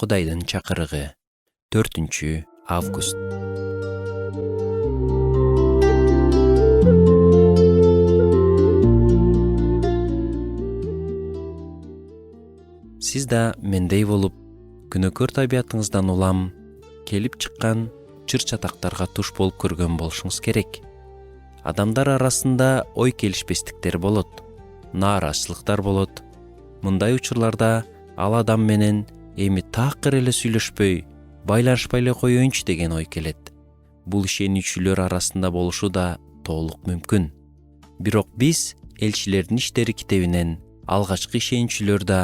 Кудайдын чакырыгы 4-август. Сиз да мендей болуп, күнөкөр табиятыңыздан улам келип чыккан чыр чатактарга туш болуп көргөн болушуңуз керек. Адамдар арасында ой келишпестиктер болот, нааразычылыктар болот. Мындай учурларда ал адам менен эми такыр эле сүйлөшпөй, байланышпай эле коеюнчу деген ой келет. Бул ишенүүчүлөр арасында болушу да толук мүмкүн. Бирок биз элчилердин иштери китебинен алгачкы ишенүүчүлөр да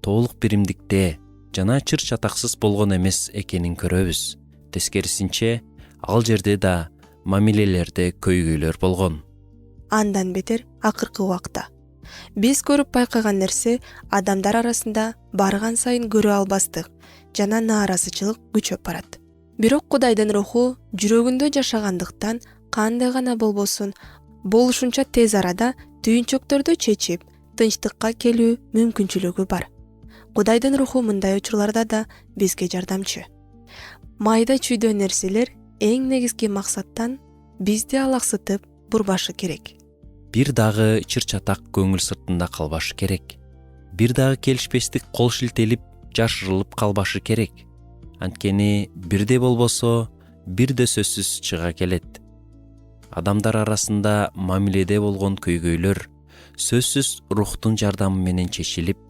толук биримдикте жана чыр чатаксыз болгон эмес экенин көрөбүз. Тескерисинче, ал жерде да мамилелерде көйгөйлөр болгон. Андан бетер акыркы убакта биз көрүп байкаган нерсе адамдар арасында барган сайын көрө албастык жана нааразычылык күчөп барат. Бирок Кудайдын руху жүрөгүндө жашагандыктан кандай гана болбосун болушунча тез арада түйүнчөктөрдү чечип, тынчтыкка келүү мүмкүнчүлүгү бар. Кудайдын руху мындай учурларда да бизге жардамчы. Майда чүйдө нерселер эң негизги максаттан бизди алаксытып бурбашы керек. Бир дагы чыр чатак көңүл сыртында калбашы керек. Бир дагы келишпестик кол шилтелип, жашырылып калбашы керек. Анткени бирде болбосо, бирде сөзсүз чыга келет. Адамдар арасында мамиледе болгон көйгөйлөр сөзсүз рухтун жардамы менен чечилип,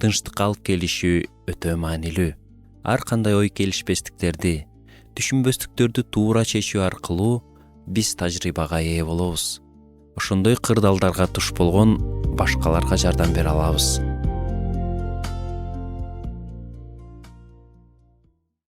тынчтыкка алып келиши өтө маанилүү. Ар кандай ой келишпестиктерди, түшүнбөстүктөрдү туура чечүү аркылуу биз тажрыйбага ээ болобуз. Ошондой кырдаалдарга туш болгон башкаларга жардам бере алабыз.